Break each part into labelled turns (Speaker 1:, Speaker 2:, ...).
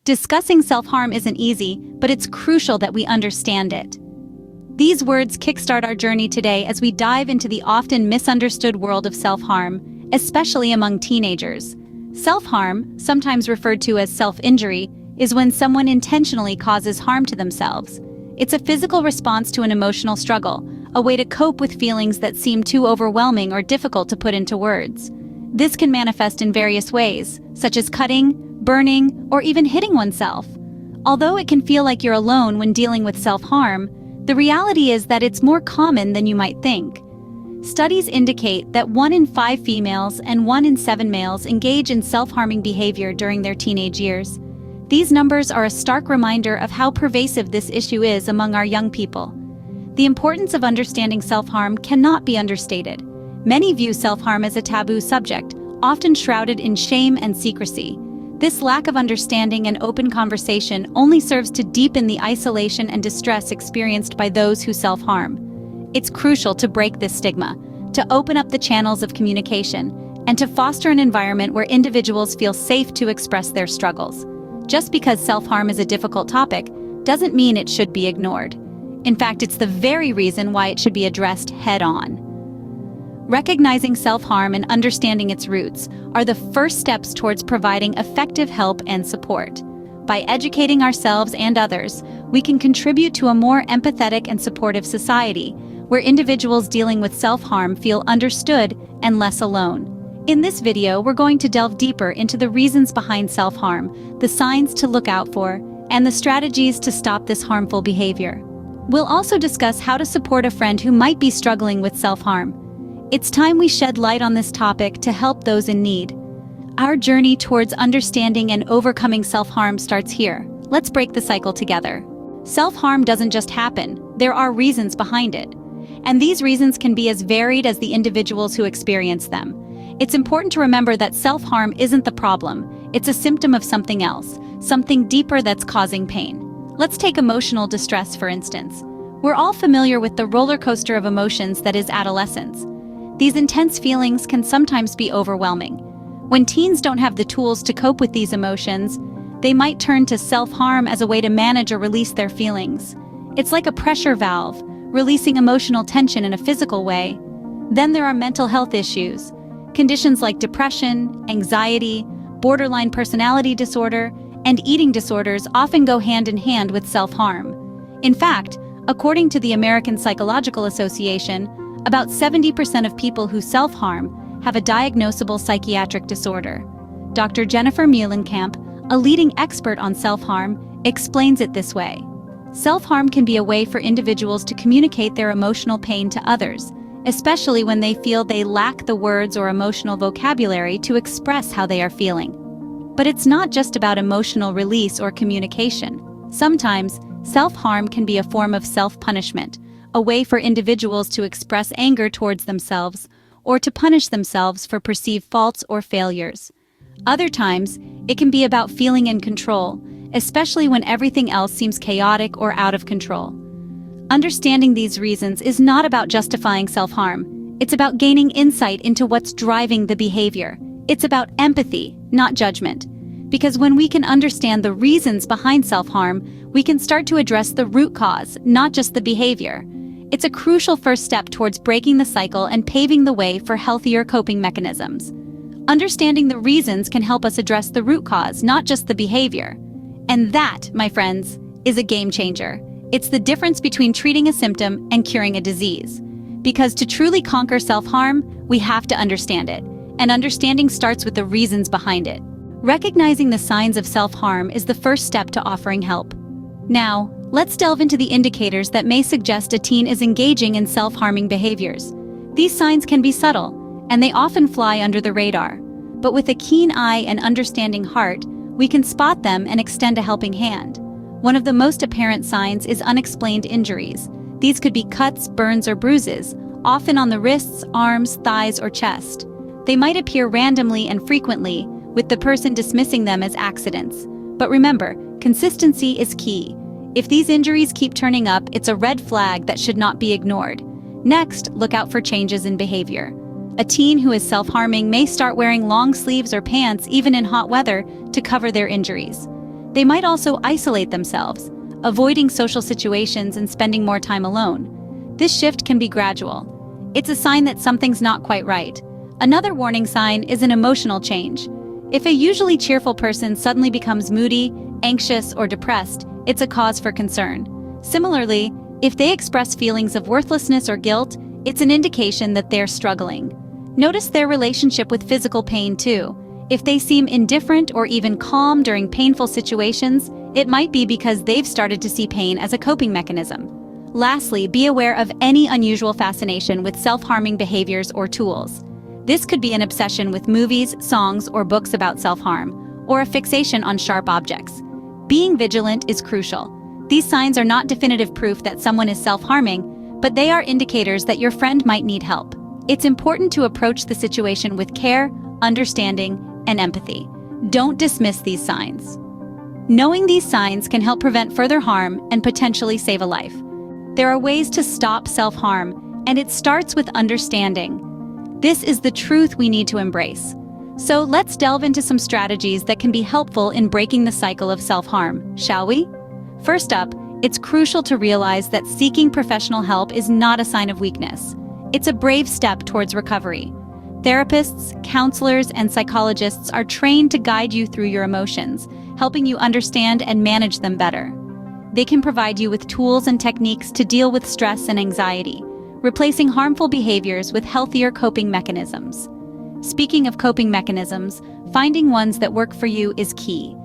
Speaker 1: Discussing self-harm isn't easy, but it's crucial that we understand it. These words kickstart our journey today as we dive into the often misunderstood world of self-harm, especially among teenagers. Self-harm, sometimes referred to as self-injury, is when someone intentionally causes harm to themselves. It's a physical response to an emotional struggle, a way to cope with feelings that seem too overwhelming or difficult to put into words. This can manifest in various ways, such as cutting, burning, or even hitting oneself. Although it can feel like you're alone when dealing with self-harm, the reality is that it's more common than you might think. Studies indicate that 1 in 5 females and 1 in 7 males engage in self-harming behavior during their teenage years. These numbers are a stark reminder of how pervasive this issue is among our young people. The importance of understanding self-harm cannot be understated. Many view self-harm as a taboo subject, often shrouded in shame and secrecy. This lack of understanding and open conversation only serves to deepen the isolation and distress experienced by those who self-harm. It's crucial to break this stigma, to open up the channels of communication, and to foster an environment where individuals feel safe to express their struggles. Just because self-harm is a difficult topic doesn't mean it should be ignored. In fact, it's the very reason why it should be addressed head-on. Recognizing self-harm and understanding its roots are the first steps towards providing effective help and support. By educating ourselves and others, we can contribute to a more empathetic and supportive society, where individuals dealing with self-harm feel understood and less alone. In this video, we're going to delve deeper into the reasons behind self-harm, the signs to look out for, and the strategies to stop this harmful behavior. We'll also discuss how to support a friend who might be struggling with self-harm. It's time we shed light on this topic to help those in need. Our journey towards understanding and overcoming self-harm starts here. Let's break the cycle together. Self-harm doesn't just happen, there are reasons behind it. And these reasons can be as varied as the individuals who experience them. It's important to remember that self-harm isn't the problem, it's a symptom of something else, something deeper that's causing pain. Let's take emotional distress, for instance. We're all familiar with the roller coaster of emotions that is adolescence. These intense feelings can sometimes be overwhelming. When teens don't have the tools to cope with these emotions, they might turn to self-harm as a way to manage or release their feelings. It's like a pressure valve, releasing emotional tension in a physical way. Then there are mental health issues. Conditions like depression, anxiety, borderline personality disorder, and eating disorders often go hand in hand with self-harm. In fact, according to the American Psychological Association, about 70% of people who self-harm have a diagnosable psychiatric disorder. Dr. Jennifer Muhlenkamp, a leading expert on self-harm, explains it this way. Self-harm can be a way for individuals to communicate their emotional pain to others, especially when they feel they lack the words or emotional vocabulary to express how they are feeling. But it's not just about emotional release or communication. Sometimes, self-harm can be a form of self-punishment, a way for individuals to express anger towards themselves or to punish themselves for perceived faults or failures. Other times, it can be about feeling in control, especially when everything else seems chaotic or out of control. Understanding these reasons is not about justifying self-harm. It's about gaining insight into what's driving the behavior. It's about empathy, not judgment. Because when we can understand the reasons behind self-harm, we can start to address the root cause, not just the behavior. It's a crucial first step towards breaking the cycle and paving the way for healthier coping mechanisms. Understanding the reasons can help us address the root cause, not just the behavior. And that, my friends, is a game changer. It's the difference between treating a symptom and curing a disease. Because to truly conquer self-harm, we have to understand it. And understanding starts with the reasons behind it. Recognizing the signs of self-harm is the first step to offering help. Now, let's delve into the indicators that may suggest a teen is engaging in self-harming behaviors. These signs can be subtle, and they often fly under the radar. But with a keen eye and understanding heart, we can spot them and extend a helping hand. One of the most apparent signs is unexplained injuries. These could be cuts, burns, or bruises, often on the wrists, arms, thighs, or chest. They might appear randomly and frequently, with the person dismissing them as accidents. But remember, consistency is key. If these injuries keep turning up, it's a red flag that should not be ignored. Next, look out for changes in behavior. A teen who is self-harming may start wearing long sleeves or pants even in hot weather to cover their injuries. They might also isolate themselves, avoiding social situations and spending more time alone. This shift can be gradual. It's a sign that something's not quite right. Another warning sign is an emotional change. If a usually cheerful person suddenly becomes moody, anxious, or depressed, it's a cause for concern. Similarly, if they express feelings of worthlessness or guilt, it's an indication that they're struggling. Notice their relationship with physical pain too. If they seem indifferent or even calm during painful situations, it might be because they've started to see pain as a coping mechanism. Lastly, be aware of any unusual fascination with self-harming behaviors or tools. This could be an obsession with movies, songs, or books about self-harm, or a fixation on sharp objects. Being vigilant is crucial. These signs are not definitive proof that someone is self-harming, but they are indicators that your friend might need help. It's important to approach the situation with care, understanding, and empathy. Don't dismiss these signs. Knowing these signs can help prevent further harm and potentially save a life. There are ways to stop self-harm, and it starts with understanding. This is the truth we need to embrace. So let's delve into some strategies that can be helpful in breaking the cycle of self-harm, shall we? First up, it's crucial to realize that seeking professional help is not a sign of weakness. It's a brave step towards recovery. Therapists, counselors, and psychologists are trained to guide you through your emotions, helping you understand and manage them better. They can provide you with tools and techniques to deal with stress and anxiety, replacing harmful behaviors with healthier coping mechanisms. Speaking of coping mechanisms, finding ones that work for you is key.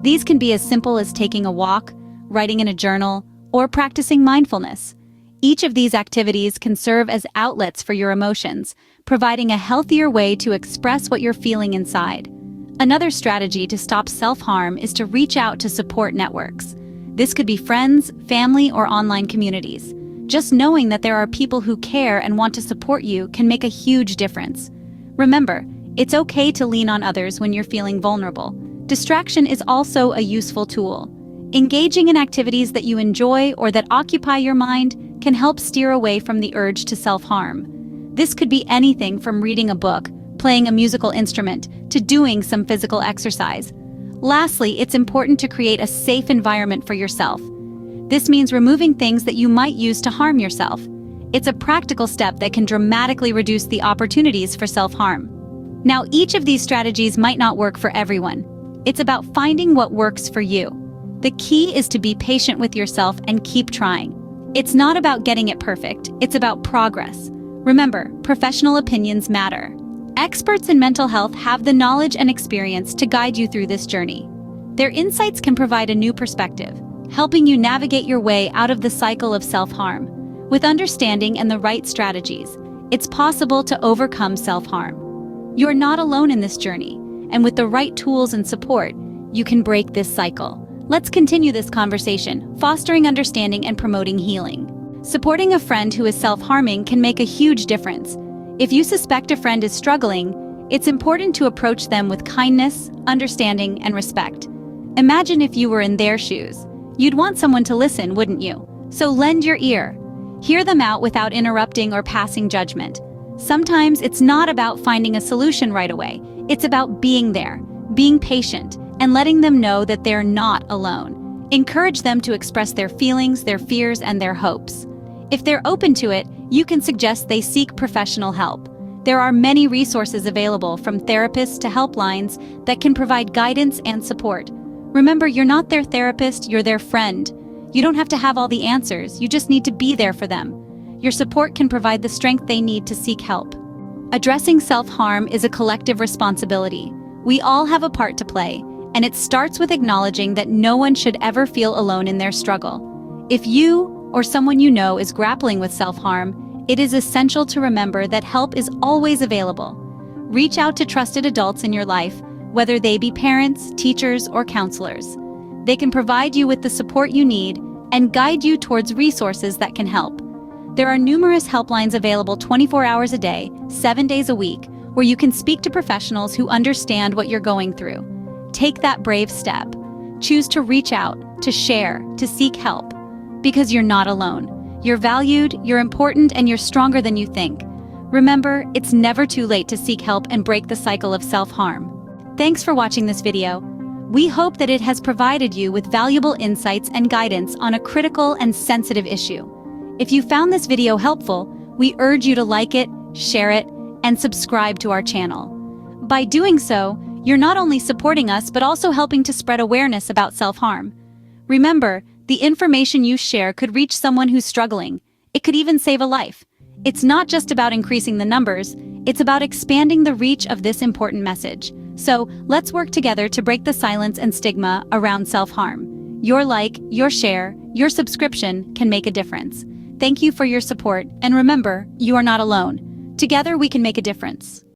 Speaker 1: These can be as simple as taking a walk, writing in a journal, or practicing mindfulness. Each of these activities can serve as outlets for your emotions, providing a healthier way to express what you're feeling inside. Another strategy to stop self-harm is to reach out to support networks. This could be friends, family, or online communities. Just knowing that there are people who care and want to support you can make a huge difference. Remember, it's okay to lean on others when you're feeling vulnerable. Distraction is also a useful tool. Engaging in activities that you enjoy or that occupy your mind can help steer away from the urge to self-harm. This could be anything from reading a book, playing a musical instrument, to doing some physical exercise. Lastly, it's important to create a safe environment for yourself. This means removing things that you might use to harm yourself. It's a practical step that can dramatically reduce the opportunities for self-harm. Now, each of these strategies might not work for everyone. It's about finding what works for you. The key is to be patient with yourself and keep trying. It's not about getting it perfect, it's about progress. Remember, professional opinions matter. Experts in mental health have the knowledge and experience to guide you through this journey. Their insights can provide a new perspective, helping you navigate your way out of the cycle of self-harm. With understanding and the right strategies, it's possible to overcome self-harm. You're not alone in this journey, and with the right tools and support, you can break this cycle. Let's continue this conversation, fostering understanding and promoting healing. Supporting a friend who is self-harming can make a huge difference. If you suspect a friend is struggling, it's important to approach them with kindness, understanding, and respect. Imagine if you were in their shoes. You'd want someone to listen, wouldn't you? So lend your ear. Hear them out without interrupting or passing judgment. Sometimes it's not about finding a solution right away. It's about being there, being patient, and letting them know that they're not alone. Encourage them to express their feelings, their fears, and their hopes. If they're open to it, you can suggest they seek professional help. There are many resources available, from therapists to helplines, that can provide guidance and support. Remember, you're not their therapist, you're their friend. You don't have to have all the answers, you just need to be there for them. Your support can provide the strength they need to seek help. Addressing self-harm is a collective responsibility. We all have a part to play, and it starts with acknowledging that no one should ever feel alone in their struggle. If you or someone you know is grappling with self-harm, it is essential to remember that help is always available. Reach out to trusted adults in your life, whether they be parents, teachers, or counselors. They can provide you with the support you need and guide you towards resources that can help. There are numerous helplines available 24 hours a day, 7 days a week, where you can speak to professionals who understand what you're going through. Take that brave step. Choose to reach out, to share, to seek help. Because you're not alone. You're valued, you're important, and you're stronger than you think. Remember, it's never too late to seek help and break the cycle of self-harm. Thanks for watching this video. We hope that it has provided you with valuable insights and guidance on a critical and sensitive issue. If you found this video helpful, we urge you to like it, share it, and subscribe to our channel. By doing so, you're not only supporting us but also helping to spread awareness about self-harm. Remember, the information you share could reach someone who's struggling. It could even save a life. It's not just about increasing the numbers, it's about expanding the reach of this important message. So, let's work together to break the silence and stigma around self-harm. Your like, your share, your subscription can make a difference. Thank you for your support, and remember, you are not alone. Together we can make a difference.